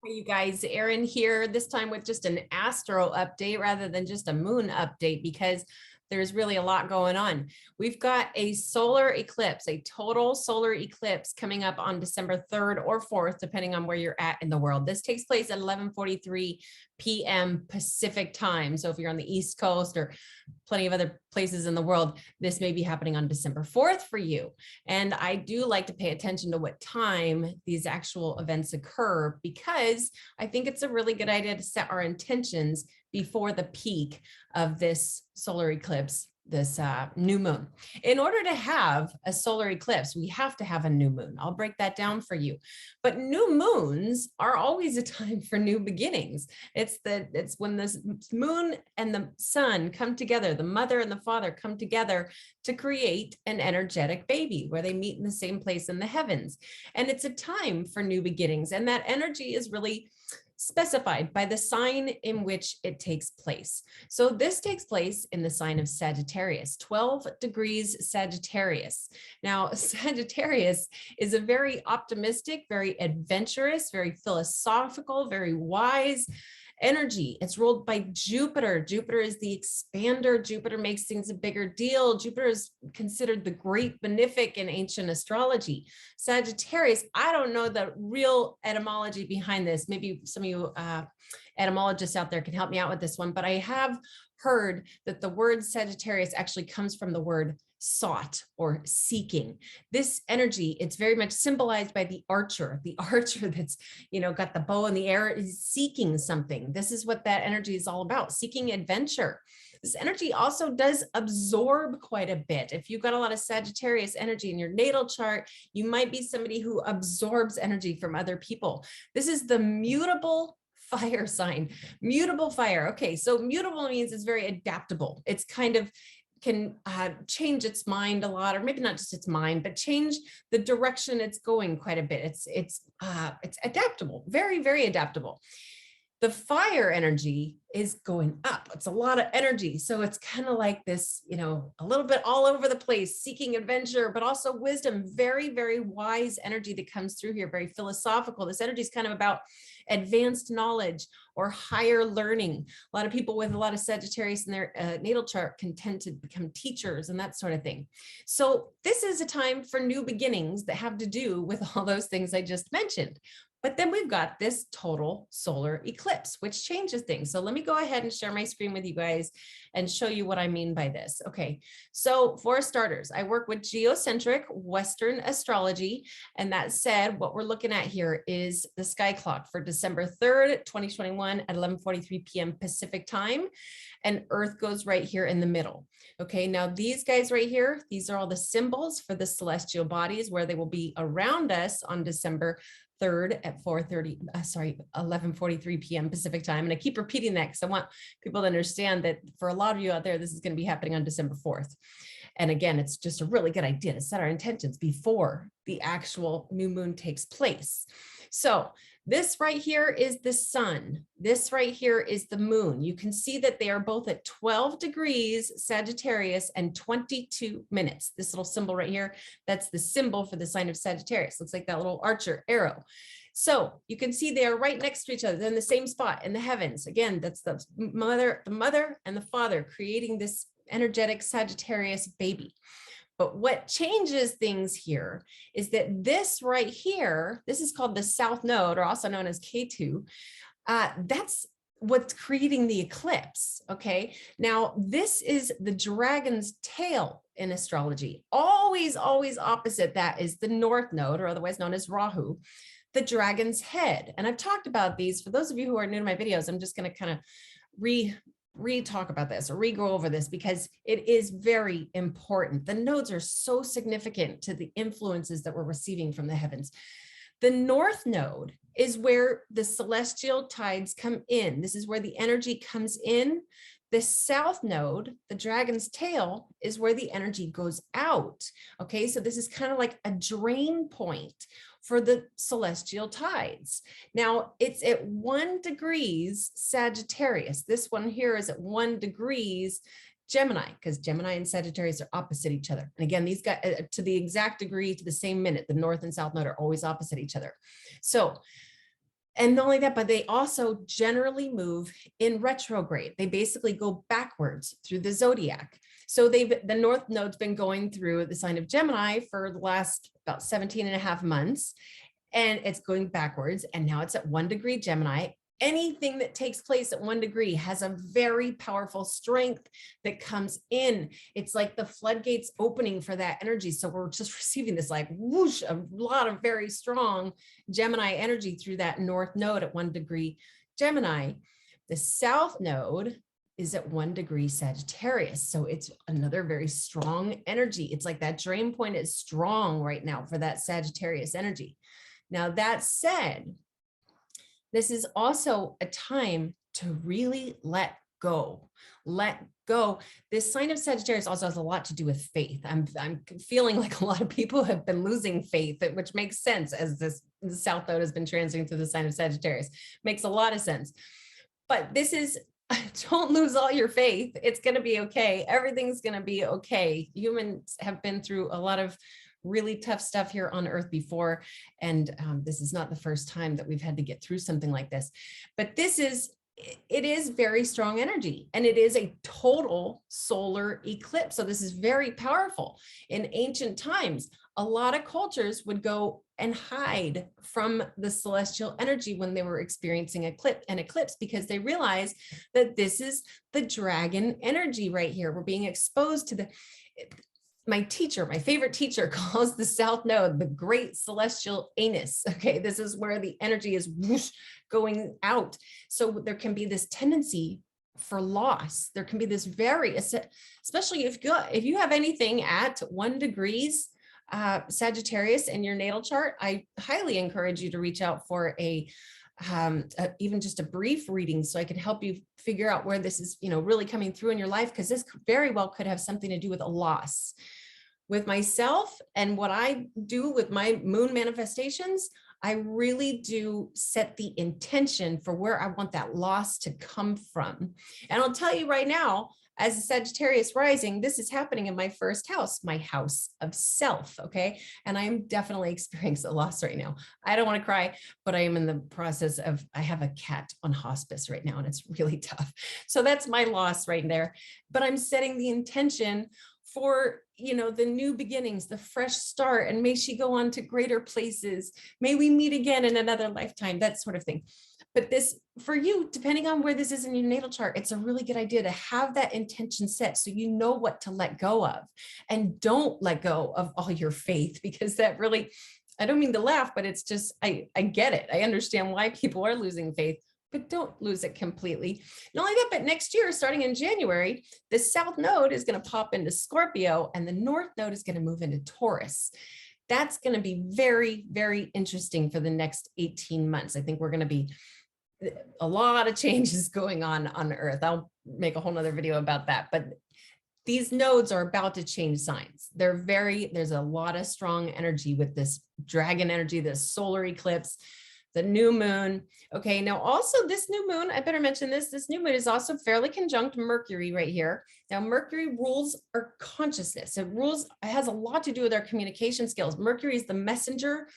Hey, you guys, Erin here, this time with just an astro update rather than just a moon update because there's really a lot going on. We've got a solar eclipse, a total solar eclipse coming up on December 3rd or 4th, depending on where you're at in the world. This takes place at 11:43 p.m. Pacific time. So if you're on the East Coast or plenty of other places in the world, this may be happening on December 4th for you. And I do like to pay attention to what time these actual events occur because I think it's a really good idea to set our intentions before the peak of this solar eclipse, this new moon. In order to have a solar eclipse, we have to have a new moon. I'll break that down for you. But new moons are always a time for new beginnings. It's when this moon and the sun come together, the mother and the father come together to create an energetic baby where they meet in the same place in the heavens. And it's a time for new beginnings. And that energy is really specified by the sign in which it takes place. So this takes place in the sign of Sagittarius, 12 degrees Sagittarius. Now, Sagittarius is a very optimistic, very adventurous, very philosophical, very wise energy. It's ruled by Jupiter. Jupiter is the expander. Jupiter makes things a bigger deal. Jupiter is considered the great benefic in ancient astrology. Sagittarius, I don't know the real etymology behind this. Maybe some of you etymologists out there can help me out with this one, but I have heard that the word Sagittarius actually comes from the word sought or seeking. This energy, it's very much symbolized by the archer that's, got the bow in the air, is seeking something. This is what that energy is all about, seeking adventure. This energy also does absorb quite a bit. If you've got a lot of Sagittarius energy in your natal chart, you might be somebody who absorbs energy from other people. This is the mutable fire sign, mutable fire. Okay, so mutable means it's very adaptable. It's kind of can change its mind a lot, or maybe not just its mind, but change the direction it's going quite a bit. It's adaptable, very, very adaptable. The fire energy is going up. It's a lot of energy. So it's kind of like this, a little bit all over the place, seeking adventure, but also wisdom, very, very wise energy that comes through here, very philosophical. This energy is kind of about advanced knowledge or higher learning. A lot of people with a lot of Sagittarius in their natal chart can tend to become teachers and that sort of thing. So this is a time for new beginnings that have to do with all those things I just mentioned. But then we've got this total solar eclipse, which changes things. So let me go ahead and share my screen with you guys and show you what I mean by this. Okay, so for starters, I work with geocentric Western astrology. And that said, what we're looking at here is the sky clock for December 3rd, 2021 at 11:43 p.m. Pacific time. And Earth goes right here in the middle. Okay, now these guys right here, these are all the symbols for the celestial bodies where they will be around us on December 3rd at 11:43 p.m. Pacific time. And I keep repeating that because I want people to understand that for a lot of you out there, this is going to be happening on December 4th. And again, it's just a really good idea to set our intentions before the actual new moon takes place. So this right here is the sun. This right here is the moon. You can see that they are both at 12 degrees Sagittarius and 22 minutes. This little symbol right here, that's the symbol for the sign of Sagittarius. Looks like that little archer arrow. So you can see they are right next to each other. They're in the same spot in the heavens. Again, that's the mother and the father creating this energetic Sagittarius baby. But what changes things here is that this right here, this is called the south node, or also known as K2. That's what's creating the eclipse. Okay. Now, this is the dragon's tail in astrology. Always, always opposite that is the north node, or otherwise known as Rahu, the dragon's head. And I've talked about these. For those of you who are new to my videos, I'm just going to kind of re-talk about this or re-go over this because it is very important. The nodes are so significant to the influences that we're receiving from the heavens. The north node is where the celestial tides come in. This is where the energy comes in. The south node, the dragon's tail, is where the energy goes out. Okay, so this is kind of like a drain point for the celestial tides. Now it's at 1 degrees Sagittarius. This one here is at 1 degrees Gemini, because Gemini and Sagittarius are opposite each other. And again, these guys to the exact degree, to the same minute, the north and south node are always opposite each other. So And not only that, but they also generally move in retrograde. They basically go backwards through the zodiac. So the North Node's been going through the sign of Gemini for the last about 17 and a half months, and it's going backwards. And now it's at 1 degree Gemini. Anything that takes place at 1 degree has a very powerful strength that comes in. It's like the floodgates opening for that energy. So we're just receiving this like whoosh, a lot of very strong Gemini energy through that North Node at 1 degree Gemini. The South Node is at 1 degree Sagittarius. So it's another very strong energy. It's like that drain point is strong right now for that Sagittarius energy. Now, that said, this is also a time to really let go. Let go. This sign of Sagittarius also has a lot to do with faith. I'm feeling like a lot of people have been losing faith, which makes sense as the South Node has been transiting through the sign of Sagittarius. Makes a lot of sense. But this is, don't lose all your faith. It's going to be okay. Everything's going to be okay. Humans have been through a lot of really tough stuff here on Earth before. And this is not the first time that we've had to get through something like this. But it is very strong energy, and it is a total solar eclipse. So this is very powerful. In ancient times, a lot of cultures would go and hide from the celestial energy when they were experiencing an eclipse, because they realized that this is the dragon energy right here. We're being exposed to my favorite teacher calls the South Node the great celestial anus. Okay, this is where the energy is whoosh, going out. So there can be this tendency for loss. There can be this especially if you have anything at 1 degrees Sagittarius in your natal chart, I highly encourage you to reach out for even just a brief reading, so I can help you figure out where this is, really coming through in your life, because this very well could have something to do with a loss. With myself and what I do with my moon manifestations, I really do set the intention for where I want that loss to come from. And I'll tell you right now, as a Sagittarius rising, this is happening in my first house, my house of self, okay? And I am definitely experiencing a loss right now. I don't want to cry, but I am in the process of, I have a cat on hospice right now, and it's really tough. So that's my loss right there. But I'm setting the intention for, the new beginnings, the fresh start, and may she go on to greater places. May we meet again in another lifetime, that sort of thing. But this, for you, depending on where this is in your natal chart, it's a really good idea to have that intention set so you know what to let go of. And don't let go of all your faith, because that really, I don't mean to laugh, but it's just, I get it. I understand why people are losing faith, but don't lose it completely. Not only that, but next year, starting in January, the South Node is going to pop into Scorpio, and the North Node is going to move into Taurus. That's going to be very, very interesting for the next 18 months. I think we're going to be a lot of changes going on Earth. I'll make a whole nother video about that, but these nodes are about to change signs. There's a lot of strong energy with this dragon energy, this solar eclipse, the new moon. Okay, now also this new moon, I better mention this new moon is also fairly conjunct Mercury right here. Now Mercury rules our consciousness. It has a lot to do with our communication skills. Mercury is the messenger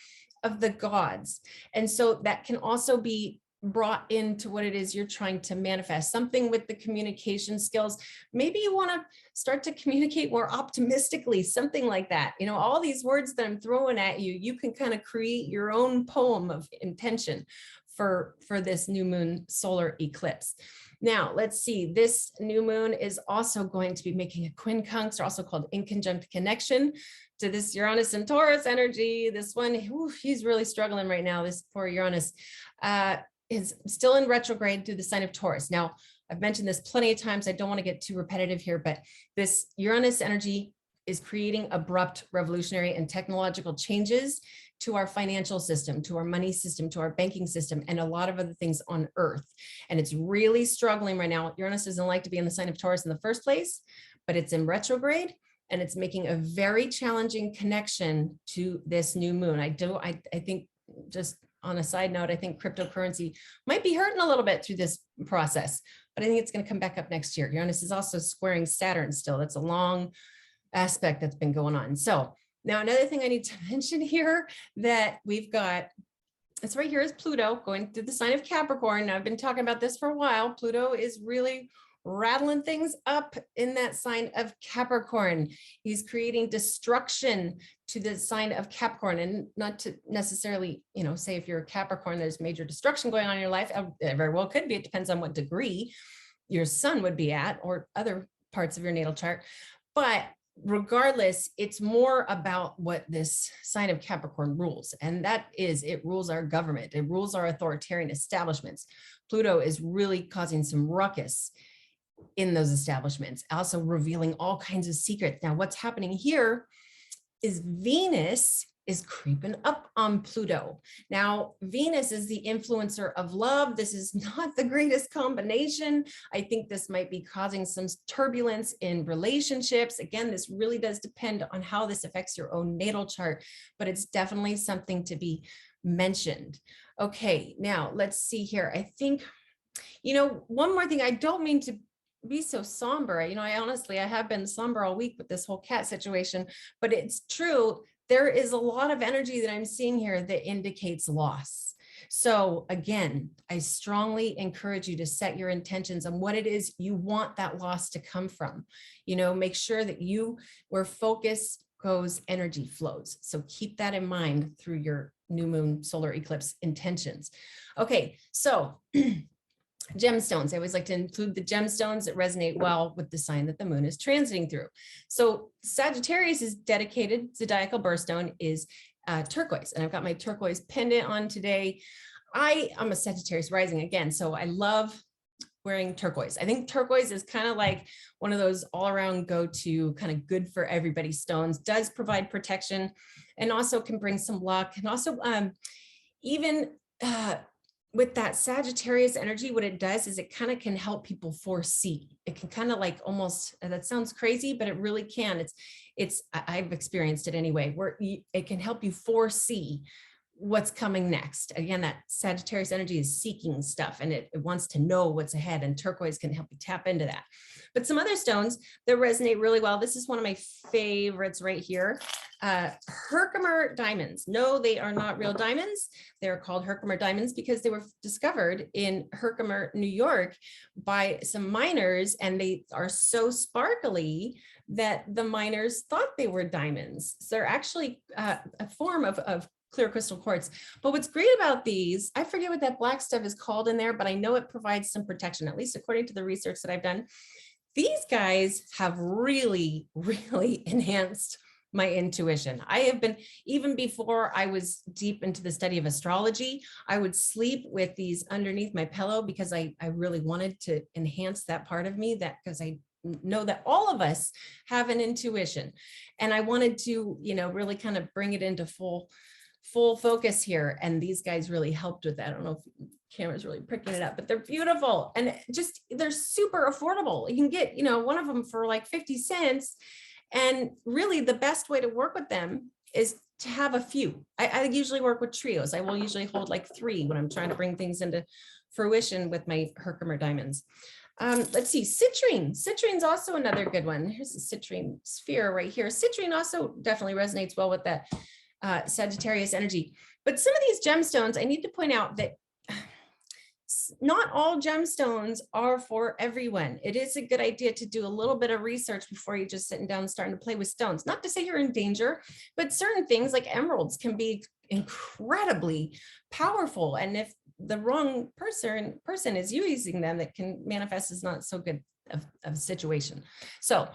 of the gods. And so that can also be brought into what it is you're trying to manifest, something with the communication skills. Maybe you want to start to communicate more optimistically, something like that. All these words that I'm throwing at you, you can kind of create your own poem of intention for this new moon solar eclipse. Now, let's see, this new moon is also going to be making a quincunx, or also called inconjunct connection, to this Uranus and Taurus energy. This one, he's really struggling right now, this poor Uranus. Is still in retrograde through the sign of Taurus. Now, I've mentioned this plenty of times. I don't want to get too repetitive here, but this Uranus energy is creating abrupt, revolutionary, and technological changes to our financial system, to our money system, to our banking system, and a lot of other things on Earth. And it's really struggling right now. Uranus doesn't like to be in the sign of Taurus in the first place, but it's in retrograde, and it's making a very challenging connection to this new moon. I think, just on a side note, I think cryptocurrency might be hurting a little bit through this process, but I think it's going to come back up next year. Uranus is also squaring Saturn still. That's a long aspect that's been going on. So now another thing I need to mention here, that we've got it's right here is Pluto going through the sign of Capricorn. Now, I've been talking about this for a while. Pluto is really rattling things up in that sign of Capricorn. He's creating destruction to the sign of Capricorn, and not to necessarily, say if you're a Capricorn, there's major destruction going on in your life. It very well could be. It depends on what degree your sun would be at or other parts of your natal chart. But regardless, it's more about what this sign of Capricorn rules. And that is, it rules our government. It rules our authoritarian establishments. Pluto is really causing some ruckus in those establishments, also revealing all kinds of secrets. Now, what's happening here is Venus is creeping up on Pluto. Now, Venus is the influencer of love. This is not the greatest combination. I think this might be causing some turbulence in relationships. Again, this really does depend on how this affects your own natal chart, but it's definitely something to be mentioned. Okay, now let's see here. I think, one more thing, I don't mean to be so somber. I honestly, I have been somber all week with this whole cat situation, but it's true. There is a lot of energy that I'm seeing here that indicates loss. So again, I strongly encourage you to set your intentions on what it is you want that loss to come from. Make sure that where focus goes, energy flows. So keep that in mind through your new moon solar eclipse intentions. Okay, so gemstones. I always like to include the gemstones that resonate well with the sign that the moon is transiting through. So Sagittarius is dedicated, zodiacal birthstone is turquoise. And I've got my turquoise pendant on today. I'm a Sagittarius rising again, so I love wearing turquoise. I think turquoise is kind of like one of those all around go-to kind of good for everybody stones, does provide protection and also can bring some luck. And also even with that Sagittarius energy, what it does is it kind of can help people foresee. It can kind of like almost, that sounds crazy, but it really can. I've experienced it anyway, where it can help you foresee what's coming next. Again, that Sagittarius energy is seeking stuff and it wants to know what's ahead, and turquoise can help you tap into that. But some other stones that resonate really well. This is one of my favorites right here. Herkimer diamonds. No, they are not real diamonds. They're called Herkimer diamonds because they were discovered in Herkimer, New York by some miners, and they are so sparkly that the miners thought they were diamonds. So they're actually a form of clear crystal quartz. But what's great about these, I forget what that black stuff is called in there, but I know it provides some protection, at least according to the research that I've done. These guys have really, really enhanced my intuition. I have been, even before I was deep into the study of astrology, I would sleep with these underneath my pillow because I really wanted to enhance that part of me, that because I know that all of us have an intuition. And I wanted to, really kind of bring it into full focus here. And these guys really helped with that. I don't know if the camera's really picking it up, but they're beautiful. And they're super affordable. You can get, one of them for like 50 cents. And really the best way to work with them is to have a few. I usually work with trios. I will usually hold like 3 when I'm trying to bring things into fruition with my Herkimer diamonds. Let's see, citrine. Citrine's also another good one. Here's the citrine sphere right here. Citrine also definitely resonates well with that Sagittarius energy. But some of these gemstones, I need to point out that not all gemstones are for everyone. It is a good idea to do a little bit of research before you just sitting down and starting to play with stones. Not to say you're in danger, but certain things like emeralds can be incredibly powerful. And if the wrong person is using them, that can manifest as not so good of a situation. So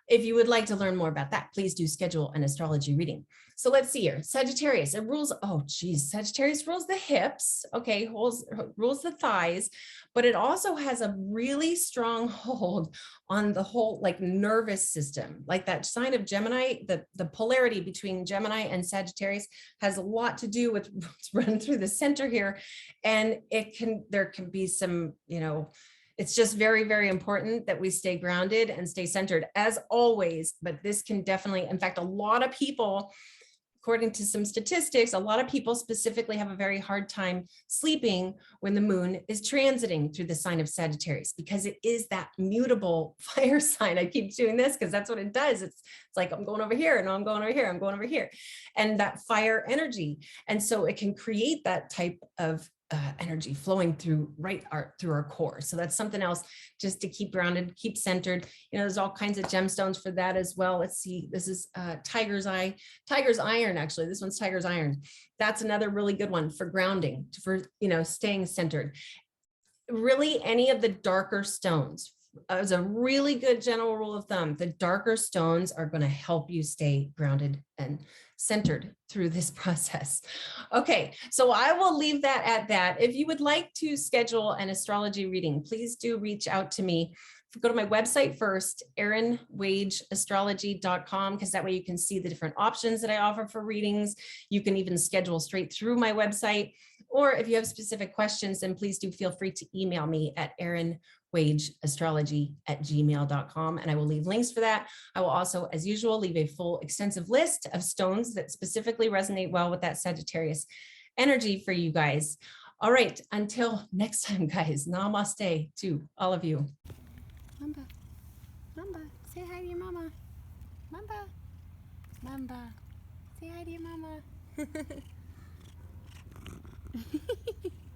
if you would like to learn more about that, please do schedule an astrology reading. So let's see here. Sagittarius, it rules, Sagittarius rules the hips, okay, rules the thighs, but it also has a really strong hold on the whole like nervous system. Like that sign of Gemini, the polarity between Gemini and Sagittarius has a lot to do with what's run through the center here. And there can be some, it's just very, very important that we stay grounded and stay centered as always, but this can definitely, in fact, a lot of people according to some statistics, a lot of people specifically have a very hard time sleeping when the moon is transiting through the sign of Sagittarius, because it is that mutable fire sign. I keep doing this because that's what it does. It's like, I'm going over here, and I'm going over here, I'm going over here, and that fire energy. And so it can create that type of energy flowing through through our core. So that's something else just to keep grounded, keep centered. You know, there's all kinds of gemstones for that as well. Let's see, this is tiger's iron. Actually, this one's tiger's iron. That's another really good one for grounding, for, you know, staying centered. Really, any of the darker stones, as a really good general rule of thumb, the darker stones are going to help you stay grounded and centered through this process. Okay, so I will leave that at that. If you would like to schedule an astrology reading, please do reach out to me. Go to my website first, erinwageastrology.com, because that way you can see the different options that I offer for readings. You can even schedule straight through my website. Or if you have specific questions, then please do feel free to email me at erinwageastrology@gmail.com, and I will leave links for that. I will also, as usual, leave a full extensive list of stones that specifically resonate well with that Sagittarius energy for you guys. All right, until next time, guys, namaste to all of you. Mamba, Mamba, say hi to your mama. Mamba, Mamba, say hi to your mama.